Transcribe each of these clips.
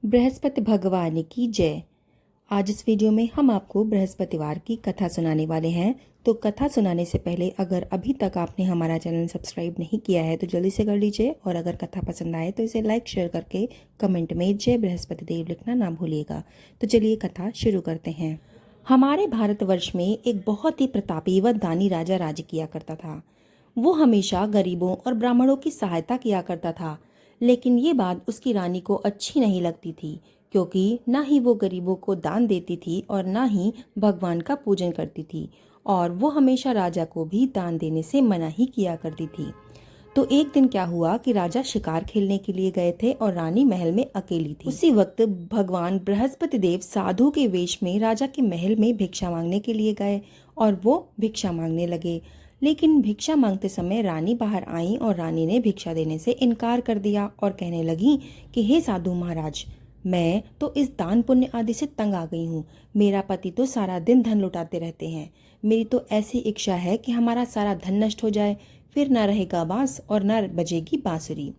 बृहस्पति भगवान की जय। आज इस वीडियो में हम आपको बृहस्पतिवार की कथा सुनाने वाले हैं। तो कथा सुनाने से पहले अगर अभी तक आपने हमारा चैनल सब्सक्राइब नहीं किया है तो जल्दी से कर लीजिए, और अगर कथा पसंद आए तो इसे लाइक शेयर करके कमेंट में जय बृहस्पति देव लिखना ना भूलिएगा। तो चलिए कथा शुरू करते हैं। हमारे भारतवर्ष में एक बहुत ही प्रतापी व दानी राजा राज्य किया करता था। वो हमेशा गरीबों और ब्राह्मणों की सहायता किया करता था, लेकिन ये बात उसकी रानी को अच्छी नहीं लगती थी, क्योंकि ना ही वो गरीबों को दान देती थी और ना ही भगवान का पूजन करती थी, और वो हमेशा राजा को भी दान देने से मना ही किया करती थी। तो एक दिन क्या हुआ कि राजा शिकार खेलने के लिए गए थे और रानी महल में अकेली थी। उसी वक्त भगवान बृहस्पति देव साधु के वेश में राजा के महल में भिक्षा मांगने के लिए गए और वो भिक्षा मांगने लगे। लेकिन भिक्षा मांगते समय रानी बाहर आई और रानी ने भिक्षा देने से इनकार कर दिया और कहने लगी कि हे साधु महाराज, मैं तो इस दान पुण्य आदि से तंग आ गई हूँ। मेरा पति तो सारा दिन धन लुटाते रहते हैं। मेरी तो ऐसी इच्छा है कि हमारा सारा धन नष्ट हो जाए, फिर न रहेगा बांस और न बजेगी बांसुरी।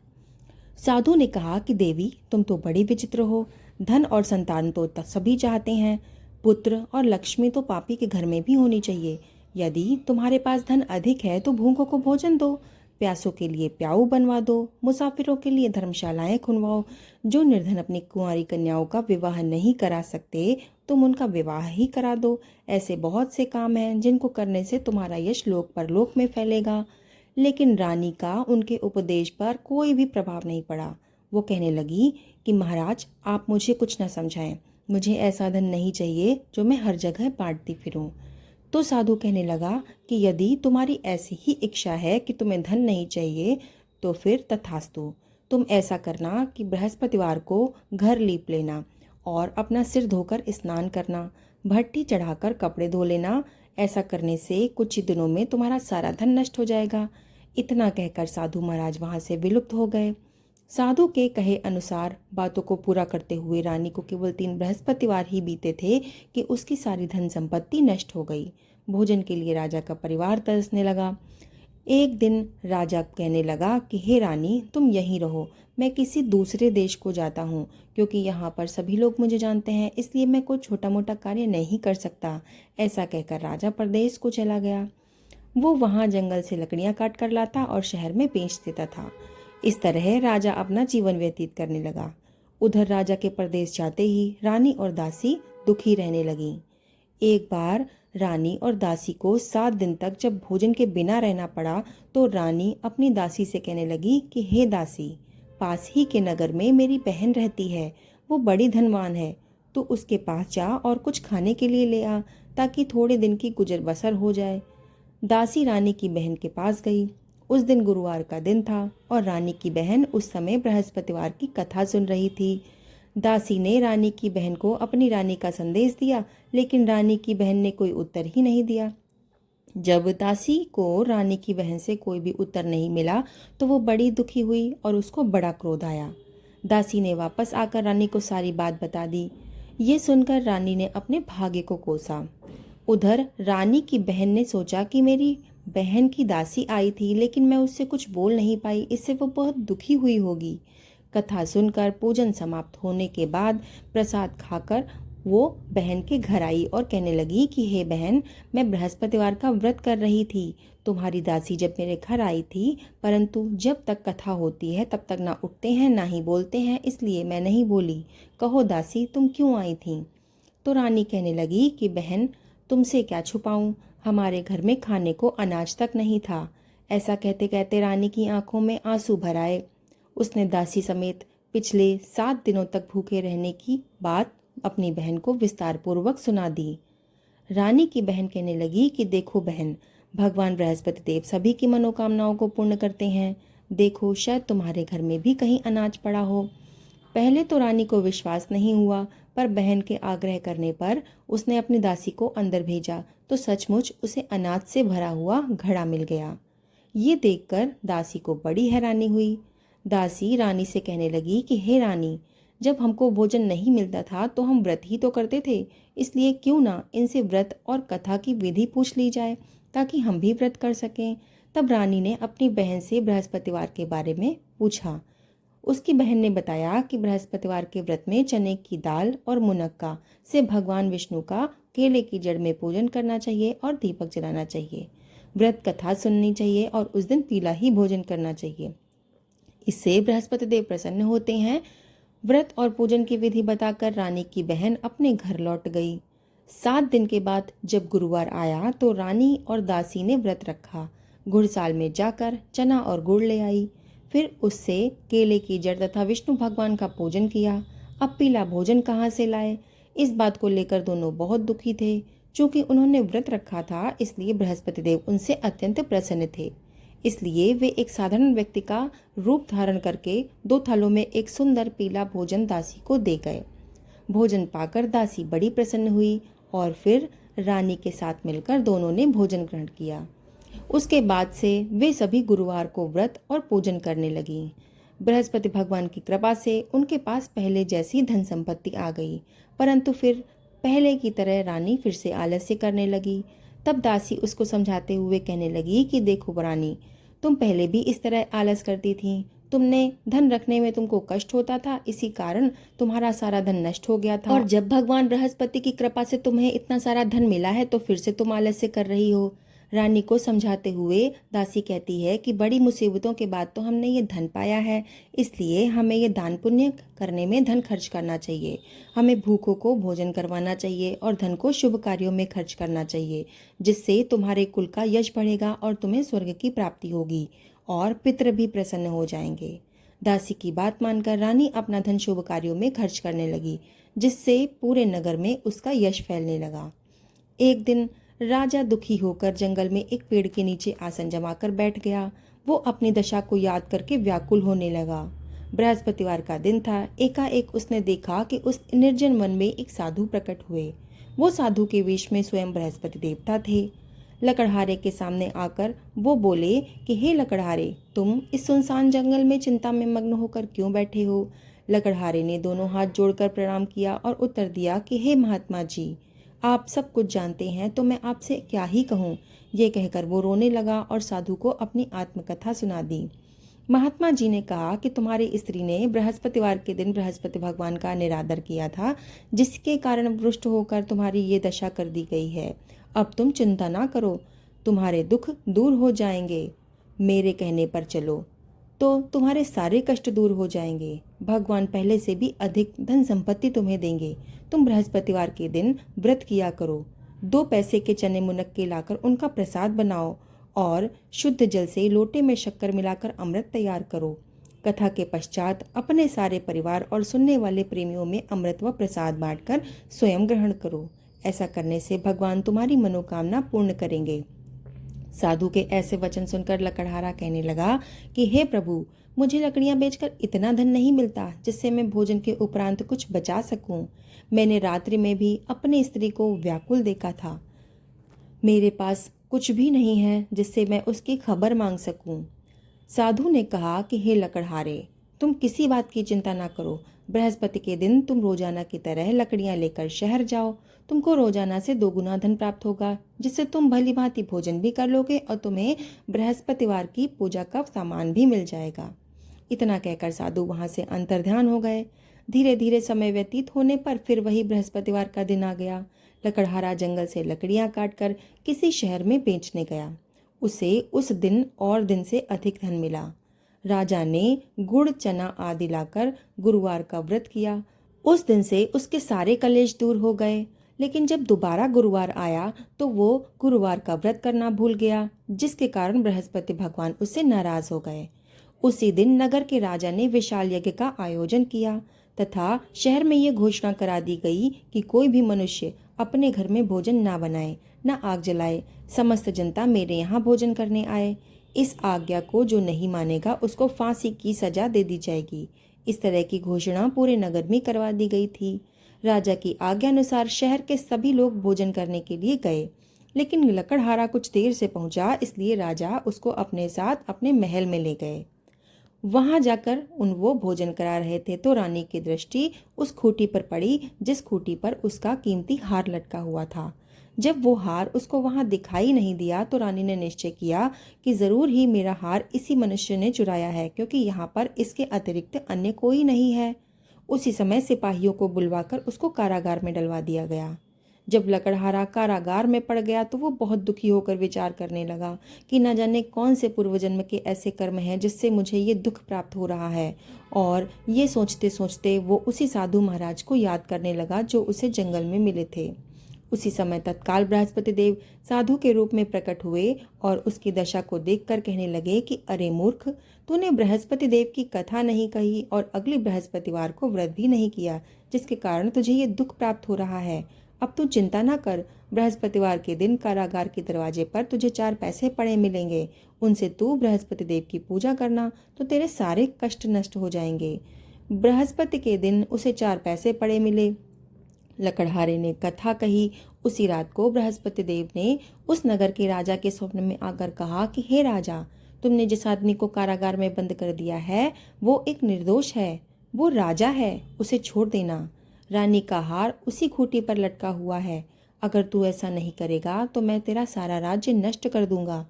साधु ने कहा कि देवी, तुम तो बड़ी विचित्र हो। धन और संतान तो सभी चाहते हैं, पुत्र और लक्ष्मी तो पापी के घर में भी होनी चाहिए। यदि तुम्हारे पास धन अधिक है तो भूखों को भोजन दो, प्यासों के लिए प्याऊ बनवा दो, मुसाफिरों के लिए धर्मशालाएं खुलवाओ। जो निर्धन अपनी कुंवारी कन्याओं का विवाह नहीं करा सकते, तुम उनका विवाह ही करा दो। ऐसे बहुत से काम हैं जिनको करने से तुम्हारा यश लोक परलोक में फैलेगा। लेकिन रानी का उनके उपदेश पर कोई भी प्रभाव नहीं पड़ा। वो कहने लगी कि महाराज, आप मुझे कुछ न समझाएं। मुझे ऐसा धन नहीं चाहिए जो मैं हर जगह बांटती फिरूं। तो साधु कहने लगा कि यदि तुम्हारी ऐसी ही इच्छा है कि तुम्हें धन नहीं चाहिए तो फिर तथास्तु। तुम ऐसा करना कि बृहस्पतिवार को घर लीप लेना और अपना सिर धोकर स्नान करना, भट्टी चढ़ाकर कपड़े धो लेना। ऐसा करने से कुछ ही दिनों में तुम्हारा सारा धन नष्ट हो जाएगा। इतना कहकर साधु महाराज वहां से विलुप्त हो गए। साधु के कहे अनुसार बातों को पूरा करते हुए रानी को केवल 3 बृहस्पतिवार ही बीते थे कि उसकी सारी धन संपत्ति नष्ट हो गई। भोजन के लिए राजा का परिवार तरसने लगा। एक दिन राजा कहने लगा कि हे रानी, तुम यहीं रहो, मैं किसी दूसरे देश को जाता हूँ, क्योंकि यहाँ पर सभी लोग मुझे जानते हैं, इसलिए मैं कोई छोटा मोटा कार्य नहीं कर सकता। ऐसा कहकर राजा परदेश को चला गया। वो वहाँ जंगल से लकड़ियाँ काट कर लाता और शहर में बेच देता था। इस तरह राजा अपना जीवन व्यतीत करने लगा। उधर राजा के परदेश जाते ही रानी और दासी दुखी रहने लगीं। एक बार रानी और दासी को 7 दिन तक जब भोजन के बिना रहना पड़ा, तो रानी अपनी दासी से कहने लगी कि हे दासी, पास ही के नगर में मेरी बहन रहती है, वो बड़ी धनवान है। तो उसके पास जा और कुछ खाने के लिए ले आ, ताकि थोड़े दिन की गुजर बसर हो जाए। दासी रानी की बहन के पास गई। उस दिन गुरुवार का दिन था और रानी की बहन उस समय बृहस्पतिवार की कथा सुन रही थी। दासी ने रानी की बहन को अपनी रानी का संदेश दिया, लेकिन रानी की बहन ने कोई उत्तर ही नहीं दिया। जब दासी को रानी की बहन से कोई भी उत्तर नहीं मिला तो वो बड़ी दुखी हुई और उसको बड़ा क्रोध आया। दासी ने वापस आकर रानी को सारी बात बता दी। ये सुनकर रानी ने अपने भाग्य को कोसा। उधर रानी की बहन ने सोचा कि मेरी बहन की दासी आई थी, लेकिन मैं उससे कुछ बोल नहीं पाई, इससे वो बहुत दुखी हुई होगी। कथा सुनकर पूजन समाप्त होने के बाद प्रसाद खाकर वो बहन के घर आई और कहने लगी कि हे बहन, मैं बृहस्पतिवार का व्रत कर रही थी। तुम्हारी दासी जब मेरे घर आई थी, परंतु जब तक कथा होती है तब तक ना उठते हैं ना ही बोलते हैं, इसलिए मैं नहीं बोली। कहो दासी, तुम क्यों आई थी? तो रानी कहने लगी कि बहन, तुमसे क्या छुपाऊं, हमारे घर में खाने को अनाज तक नहीं था। ऐसा कहते कहते रानी की आंखों में आंसू भर आए। उसने दासी समेत पिछले 7 दिनों तक भूखे रहने की बात अपनी बहन को विस्तार पूर्वक सुना दी। रानी की बहन कहने लगी कि देखो बहन, भगवान बृहस्पति देव सभी की मनोकामनाओं को पूर्ण करते हैं। देखो, शायद तुम्हारे घर में भी कहीं अनाज पड़ा हो। पहले तो रानी को विश्वास नहीं हुआ, पर बहन के आग्रह करने पर उसने अपनी दासी को अंदर भेजा तो सचमुच उसे अनाज से भरा हुआ घड़ा मिल गया। ये देखकर दासी को बड़ी हैरानी हुई। दासी रानी से कहने लगी कि हे रानी, जब हमको भोजन नहीं मिलता था तो हम व्रत ही तो करते थे, इसलिए क्यों ना इनसे व्रत और कथा की विधि पूछ ली जाए, ताकि हम भी व्रत कर सकें। तब रानी ने अपनी बहन से बृहस्पतिवार के बारे में पूछा। उसकी बहन ने बताया कि बृहस्पतिवार के व्रत में चने की दाल और मुनक्का से भगवान विष्णु का केले की जड़ में पूजन करना चाहिए और दीपक जलाना चाहिए। व्रत कथा सुननी चाहिए और उस दिन पीला ही भोजन करना चाहिए। इससे बृहस्पति देव प्रसन्न होते हैं। व्रत और पूजन की विधि बताकर रानी की बहन अपने घर लौट गई। 7 दिन के बाद जब गुरुवार आया तो रानी और दासी ने व्रत रखा। घुड़साल में जाकर चना और गुड़ ले आई। फिर उससे केले की जड़ तथा विष्णु भगवान का पूजन किया। अब पीला भोजन कहाँ से लाए? इस बात को लेकर दोनों बहुत दुखी थे। चूंकि उन्होंने व्रत रखा था, इसलिए बृहस्पति देव उनसे अत्यंत प्रसन्न थे। इसलिए वे एक साधारण व्यक्ति का रूप धारण करके 2 थालों में एक सुंदर पीला भोजन दासी को दे गए। भोजन पाकर दासी बड़ी प्रसन्न हुई और फिर रानी के साथ मिलकर दोनों ने भोजन ग्रहण किया। उसके बाद से वे सभी गुरुवार को व्रत और पूजन करने लगीं। बृहस्पति भगवान की कृपा से उनके पास पहले जैसी धन संपत्ति आ गई, परंतु फिर पहले की तरह रानी फिर से आलस्य करने लगी। तब दासी उसको समझाते हुए कहने लगी कि देखो रानी, तुम पहले भी इस तरह आलस करती थी। तुमने धन रखने में तुमको कष्ट होता था, इसी कारण तुम्हारा सारा धन नष्ट हो गया था। और जब भगवान बृहस्पति की कृपा से तुम्हें इतना सारा धन मिला है तो फिर से तुम आलस्य कर रही हो। रानी को समझाते हुए दासी कहती है कि बड़ी मुसीबतों के बाद तो हमने ये धन पाया है, इसलिए हमें ये दान पुण्य करने में धन खर्च करना चाहिए। हमें भूखों को भोजन करवाना चाहिए और धन को शुभ कार्यों में खर्च करना चाहिए, जिससे तुम्हारे कुल का यश बढ़ेगा और तुम्हें स्वर्ग की प्राप्ति होगी और पितृ भी प्रसन्न हो जाएंगे। दासी की बात मानकर रानी अपना धन शुभ कार्यों में खर्च करने लगी, जिससे पूरे नगर में उसका यश फैलने लगा। एक दिन राजा दुखी होकर जंगल में एक पेड़ के नीचे आसन जमाकर बैठ गया। वो अपनी दशा को याद करके व्याकुल होने लगा। बृहस्पतिवार का दिन था। एकाएक उसने देखा कि उस निर्जन वन में एक साधु प्रकट हुए। वो साधु के वेश में स्वयं बृहस्पति देवता थे। लकड़हारे के सामने आकर वो बोले कि हे लकड़हारे, तुम इस सुनसान जंगल में चिंता में मग्न होकर क्यों बैठे हो? लकड़हारे ने दोनों हाथ जोड़कर प्रणाम किया और उत्तर दिया कि हे महात्मा जी, आप सब कुछ जानते हैं तो मैं आपसे क्या ही कहूँ। ये कहकर वो रोने लगा और साधु को अपनी आत्मकथा सुना दी। महात्मा जी ने कहा कि तुम्हारी स्त्री ने बृहस्पतिवार के दिन बृहस्पति भगवान का निरादर किया था, जिसके कारण रुष्ट होकर तुम्हारी ये दशा कर दी गई है। अब तुम चिंता ना करो, तुम्हारे दुख दूर हो जाएंगे। मेरे कहने पर चलो तो तुम्हारे सारे कष्ट दूर हो जाएंगे। भगवान पहले से भी अधिक धन संपत्ति तुम्हें देंगे। तुम बृहस्पतिवार के दिन व्रत किया करो। 2 पैसे के चने मुनक्के लाकर उनका प्रसाद बनाओ और शुद्ध जल से लोटे में शक्कर मिलाकर अमृत तैयार करो। कथा के पश्चात अपने सारे परिवार और सुनने वाले प्रेमियों में अमृत व प्रसाद बांटकर स्वयं ग्रहण करो। ऐसा करने से भगवान तुम्हारी मनोकामना पूर्ण करेंगे। साधु के ऐसे वचन सुनकर लकड़हारा कहने लगा कि हे प्रभु, मुझे लकड़ियां बेचकर इतना धन नहीं मिलता जिससे मैं भोजन के उपरांत कुछ बचा सकूं। मैंने रात्रि में भी अपनी स्त्री को व्याकुल देखा था। मेरे पास कुछ भी नहीं है जिससे मैं उसकी खबर मांग सकूं। साधु ने कहा कि हे लकड़हारे, तुम किसी बात की चिंता ना करो। बृहस्पति के दिन तुम रोजाना की तरह लकड़ियां लेकर शहर जाओ। तुमको रोजाना से 2 गुना धन प्राप्त होगा, जिससे तुम भली भांति भोजन भी कर लोगे और तुम्हें बृहस्पतिवार की पूजा का सामान भी मिल जाएगा। इतना कहकर साधु वहां से अंतर्ध्यान हो गए। धीरे धीरे समय व्यतीत होने पर फिर वही बृहस्पतिवार का दिन आ गया। लकड़हारा जंगल से लकड़ियां काटकर किसी शहर में बेचने गया। उसे उस दिन और दिन से अधिक धन मिला। राजा ने गुड़ चना आदि लाकर गुरुवार का व्रत किया। उस दिन से उसके सारे कलेश दूर हो गए। लेकिन जब दोबारा गुरुवार आया तो वो गुरुवार का व्रत करना भूल गया, जिसके कारण बृहस्पति भगवान उससे नाराज हो गए। उसी दिन नगर के राजा ने विशाल यज्ञ का आयोजन किया तथा शहर में ये घोषणा करा दी गई कि कोई भी मनुष्य अपने घर में भोजन ना बनाए, न आग जलाए। समस्त जनता मेरे यहाँ भोजन करने आए। इस आज्ञा को जो नहीं मानेगा उसको फांसी की सजा दे दी जाएगी। इस तरह की घोषणा पूरे नगर में करवा दी गई थी। राजा की आज्ञा अनुसार शहर के सभी लोग भोजन करने के लिए गए, लेकिन लकड़हारा कुछ देर से पहुंचा, इसलिए राजा उसको अपने साथ अपने महल में ले गए। वहां जाकर वो भोजन करा रहे थे तो रानी की दृष्टि उस खूंटी पर पड़ी जिस खूंटी पर उसका कीमती हार लटका हुआ था। जब वो हार उसको वहां दिखाई नहीं दिया तो रानी ने निश्चय किया कि जरूर ही मेरा हार इसी मनुष्य ने चुराया है, क्योंकि यहाँ पर इसके अतिरिक्त अन्य कोई नहीं है। उसी समय सिपाहियों को बुलवाकर उसको कारागार में डलवा दिया गया। जब लकड़हारा कारागार में पड़ गया तो वो बहुत दुखी होकर विचार करने लगा कि न जाने कौन से पूर्व जन्म के ऐसे कर्म हैं जिससे मुझे ये दुख प्राप्त हो रहा है। और ये सोचते सोचते वो उसी साधु महाराज को याद करने लगा जो उसे जंगल में मिले थे। उसी समय तत्काल बृहस्पति देव साधु के रूप में प्रकट हुए और उसकी दशा को देखकर कहने लगे कि अरे मूर्ख, तूने बृहस्पति देव की कथा नहीं कही और अगले बृहस्पतिवार को व्रत भी नहीं किया, जिसके कारण तुझे ये दुख प्राप्त हो रहा है। अब तू चिंता ना कर, बृहस्पतिवार के दिन कारागार के दरवाजे पर तुझे 4 पैसे पड़े मिलेंगे। उनसे तू बृहस्पति देव की पूजा करना तो तेरे सारे कष्ट नष्ट हो जाएंगे। बृहस्पति के दिन उसे 4 पैसे पड़े मिले। लकड़हारे ने कथा कही। उसी रात को बृहस्पति देव ने उस नगर के राजा के स्वप्न में आकर कहा कि हे राजा, तुमने जिस आदमी को कारागार में बंद कर दिया है वो एक निर्दोष है, वो राजा है, उसे छोड़ देना। रानी का हार उसी खूंटी पर लटका हुआ है। अगर तू ऐसा नहीं करेगा तो मैं तेरा सारा राज्य नष्ट कर दूंगा।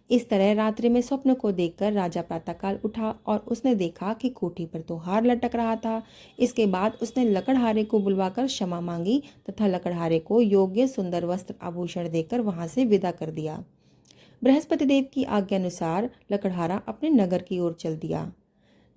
इस तरह रात्रि में स्वप्न को देखकर राजा प्रातःकाल उठा और उसने देखा कि खूंटी पर तो हार लटक रहा था। इसके बाद उसने लकड़हारे को बुलवाकर क्षमा मांगी तथा लकड़हारे को योग्य सुंदर वस्त्र आभूषण देकर वहां से विदा कर दिया। बृहस्पति देव की आज्ञानुसार लकड़हारा अपने नगर की ओर चल दिया।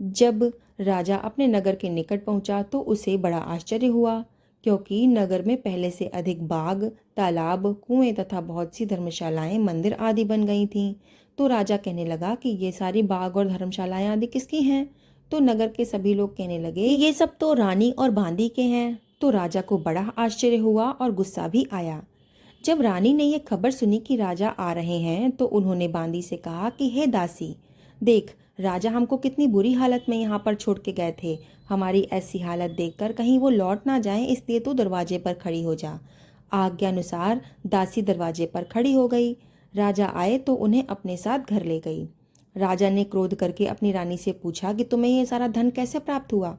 जब राजा अपने नगर के निकट पहुंचा तो उसे बड़ा आश्चर्य हुआ, क्योंकि नगर में पहले से अधिक बाग, तालाब, कुएं तथा बहुत सी धर्मशालाएं, मंदिर आदि बन गई थीं। तो राजा कहने लगा कि ये सारी बाग और धर्मशालाएं आदि किसकी हैं? तो नगर के सभी लोग कहने लगे ये सब तो रानी और बांदी के हैं। तो राजा को बड़ा आश्चर्य हुआ और गुस्सा भी आया। जब रानी ने यह खबर सुनी कि राजा आ रहे हैं तो उन्होंने बांदी से कहा कि हे दासी, देख, राजा हमको कितनी बुरी हालत में यहाँ पर छोड़ के गए थे। हमारी ऐसी हालत देखकर कहीं वो लौट ना जाएं, इसलिए तू दरवाजे पर खड़ी हो जा। आज्ञानुसार दासी दरवाजे पर खड़ी हो गई। राजा आए तो उन्हें अपने साथ घर ले गई। राजा ने क्रोध करके अपनी रानी से पूछा कि तुम्हें ये सारा धन कैसे प्राप्त हुआ?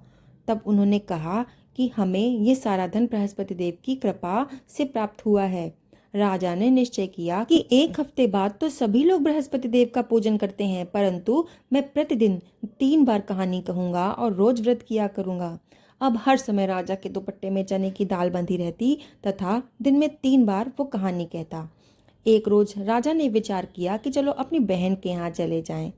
तब उन्होंने कहा कि हमें ये सारा धन बृहस्पति देव की कृपा से प्राप्त हुआ है। राजा ने निश्चय किया कि 1 हफ्ते बाद तो सभी लोग बृहस्पति देव का पूजन करते हैं, परंतु मैं प्रतिदिन 3 बार कहानी कहूँगा और रोज व्रत किया करूँगा। अब हर समय राजा के दुपट्टे में चने की दाल बंधी रहती तथा दिन में 3 बार वो कहानी कहता। एक रोज राजा ने विचार किया कि चलो अपनी बहन के यहाँ चले जाएं।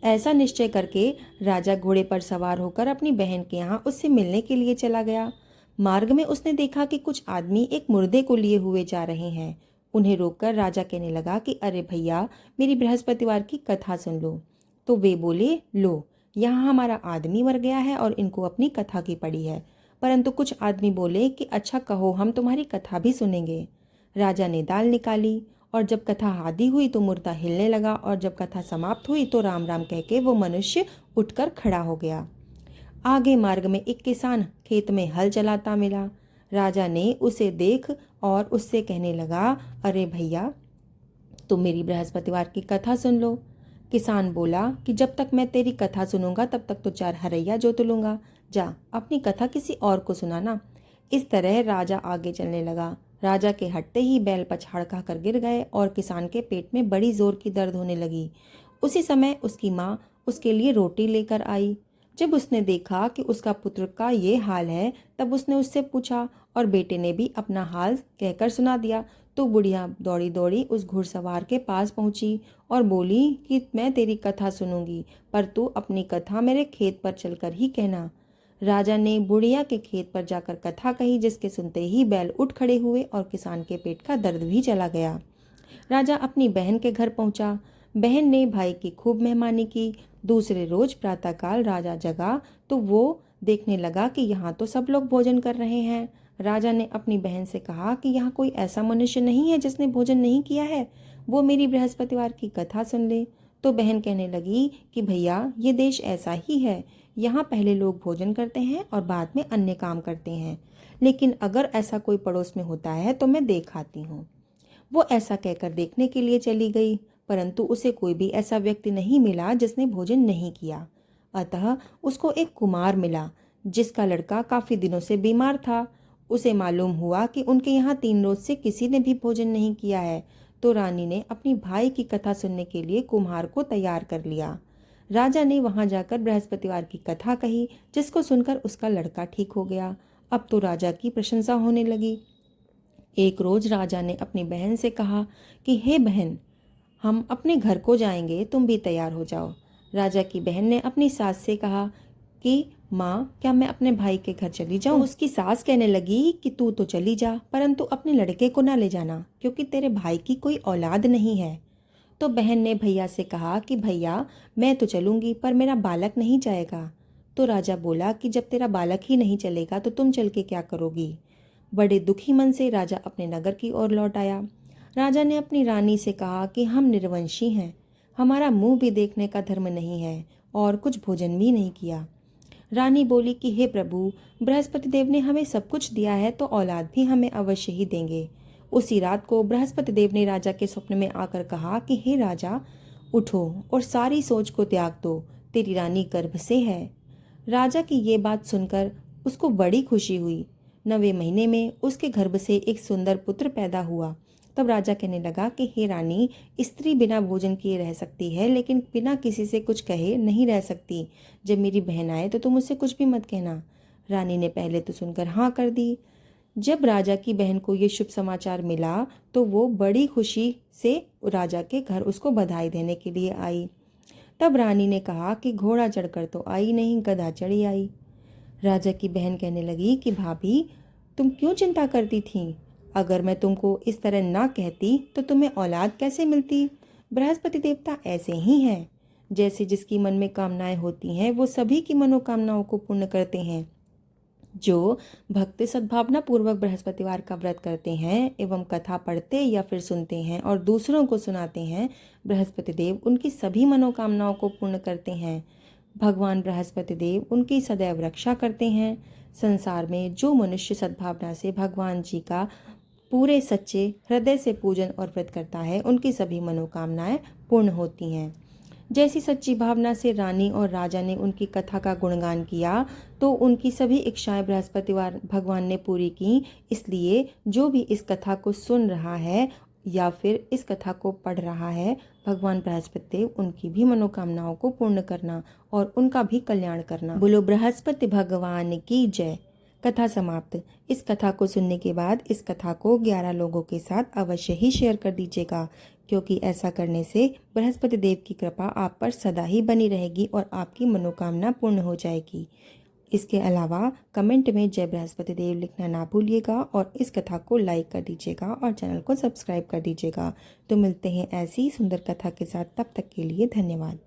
ऐसा निश्चय करके राजा घोड़े पर सवार होकर अपनी बहन के यहाँ उससे मिलने के लिए चला गया। मार्ग में उसने देखा कि कुछ आदमी एक मुर्दे को लिए हुए जा रहे हैं। उन्हें रोककर राजा कहने लगा कि अरे भैया, मेरी बृहस्पतिवार की कथा सुन लो। तो वे बोले, लो, यहाँ हमारा आदमी मर गया है और इनको अपनी कथा की पड़ी है। परंतु कुछ आदमी बोले कि अच्छा कहो, हम तुम्हारी कथा भी सुनेंगे। राजा ने दाल निकाली और जब कथा आधी हुई तो मुर्दा हिलने लगा और जब कथा समाप्त हुई तो राम राम कह के वो मनुष्य उठकर खड़ा हो गया। आगे मार्ग में एक किसान खेत में हल चलाता मिला। राजा ने उसे देख और उससे कहने लगा, अरे भैया, तुम मेरी बृहस्पतिवार की कथा सुन लो। किसान बोला कि जब तक मैं तेरी कथा सुनूंगा तब तक तो 4 हरैया जोत लूंगा। जा, अपनी कथा किसी और को सुनाना। इस तरह राजा आगे चलने लगा। राजा के हटते ही बैल पछाड़ खाकर गिर गए और किसान के पेट में बड़ी जोर की दर्द होने लगी। उसी समय उसकी माँ उसके लिए रोटी लेकर आई। जब उसने देखा कि उसका पुत्र का ये हाल है तब उसने उससे पूछा और बेटे ने भी अपना हाल कहकर सुना दिया। तो बुढ़िया दौड़ी दौड़ी उस घुड़सवार के पास पहुंची और बोली कि मैं तेरी कथा सुनूंगी, पर तू अपनी कथा मेरे खेत पर चलकर ही कहना। राजा ने बुढ़िया के खेत पर जाकर कथा कही, जिसके सुनते ही बैल उठ खड़े हुए और किसान के पेट का दर्द भी चला गया। राजा अपनी बहन के घर पहुंचा। बहन ने भाई की खूब मेहमानी की। दूसरे रोज प्रातःकाल राजा जगा तो वो देखने लगा कि यहाँ तो सब लोग भोजन कर रहे हैं। राजा ने अपनी बहन से कहा कि यहाँ कोई ऐसा मनुष्य नहीं है जिसने भोजन नहीं किया है, वो मेरी बृहस्पतिवार की कथा सुन ले। तो बहन कहने लगी कि भैया, ये देश ऐसा ही है, यहाँ पहले लोग भोजन करते हैं और बाद में अन्य काम करते हैं, लेकिन अगर ऐसा कोई पड़ोस में होता है तो मैं देख आती हूँ। वो ऐसा कहकर देखने के लिए चली गई, परंतु उसे कोई भी ऐसा व्यक्ति नहीं मिला जिसने भोजन नहीं किया। अतः उसको एक कुमार मिला जिसका लड़का काफी दिनों से बीमार था। उसे मालूम हुआ कि उनके यहाँ 3 रोज से किसी ने भी भोजन नहीं किया है। तो रानी ने अपनी भाई की कथा सुनने के लिए कुम्हार को तैयार कर लिया। राजा ने वहां जाकर बृहस्पतिवार की कथा कही, जिसको सुनकर उसका लड़का ठीक हो गया। अब तो राजा की प्रशंसा होने लगी। एक रोज राजा ने अपनी बहन से कहा कि हे बहन, हम अपने घर को जाएंगे, तुम भी तैयार हो जाओ। राजा की बहन ने अपनी सास से कहा कि माँ, क्या मैं अपने भाई के घर चली जाऊं? तो उसकी सास कहने लगी कि तू तो चली जा, परंतु अपने लड़के को ना ले जाना, क्योंकि तेरे भाई की कोई औलाद नहीं है। तो बहन ने भैया से कहा कि भैया, मैं तो चलूंगी, पर मेरा बालक नहीं जाएगा। तो राजा बोला कि जब तेरा बालक ही नहीं चलेगा तो तुम चल के क्या करोगी? बड़े दुखी मन से राजा अपने नगर की ओर लौट आया। राजा ने अपनी रानी से कहा कि हम निर्वंशी हैं, हमारा मुंह भी देखने का धर्म नहीं है और कुछ भोजन भी नहीं किया। रानी बोली कि हे प्रभु, बृहस्पति देव ने हमें सब कुछ दिया है, तो औलाद भी हमें अवश्य ही देंगे। उसी रात को बृहस्पति देव ने राजा के स्वप्न में आकर कहा कि हे राजा, उठो और सारी सोच को त्याग दो, तेरी रानी गर्भ से है। राजा की ये बात सुनकर उसको बड़ी खुशी हुई। 9वें महीने में उसके गर्भ से एक सुंदर पुत्र पैदा हुआ। तब राजा कहने लगा कि हे रानी, स्त्री बिना भोजन किए रह सकती है, लेकिन बिना किसी से कुछ कहे नहीं रह सकती। जब मेरी बहन आए तो तुम उससे कुछ भी मत कहना। रानी ने पहले तो सुनकर हाँ कर दी। जब राजा की बहन को ये शुभ समाचार मिला तो वो बड़ी खुशी से राजा के घर उसको बधाई देने के लिए आई। तब रानी ने कहा कि घोड़ा चढ़कर तो आई नहीं, गधा चढ़ी आई। राजा की बहन कहने लगी कि भाभी, तुम क्यों चिंता करती थी? अगर मैं तुमको इस तरह ना कहती तो तुम्हें औलाद कैसे मिलती? बृहस्पति देवता ऐसे ही हैं, जैसे जिसकी मन में कामनाएं होती हैं वो सभी की मनोकामनाओं को पूर्ण करते हैं। जो भक्त सद्भावना पूर्वक बृहस्पतिवार का व्रत करते हैं एवं कथा पढ़ते या फिर सुनते हैं और दूसरों को सुनाते हैं, बृहस्पति देव उनकी सभी मनोकामनाओं को पूर्ण करते हैं। भगवान बृहस्पति देव उनकी सदैव रक्षा करते हैं। संसार में जो मनुष्य सद्भावना से भगवान जी का पूरे सच्चे हृदय से पूजन और व्रत करता है, उनकी सभी मनोकामनाएं पूर्ण होती हैं। जैसी सच्ची भावना से रानी और राजा ने उनकी कथा का गुणगान किया, तो उनकी सभी इच्छाएं बृहस्पतिवार भगवान ने पूरी की। इसलिए जो भी इस कथा को सुन रहा है या फिर इस कथा को पढ़ रहा है, भगवान बृहस्पति देव उनकी भी मनोकामनाओं को पूर्ण करना और उनका भी कल्याण करना। बोलो बृहस्पति भगवान की जय। कथा समाप्त। इस कथा को सुनने के बाद इस कथा को 11 लोगों के साथ अवश्य ही शेयर कर दीजिएगा, क्योंकि ऐसा करने से बृहस्पति देव की कृपा आप पर सदा ही बनी रहेगी और आपकी मनोकामना पूर्ण हो जाएगी। इसके अलावा कमेंट में जय बृहस्पति देव लिखना ना भूलिएगा और इस कथा को लाइक कर दीजिएगा और चैनल को सब्सक्राइब कर दीजिएगा। तो मिलते हैं ऐसी सुंदर कथा के साथ, तब तक के लिए धन्यवाद।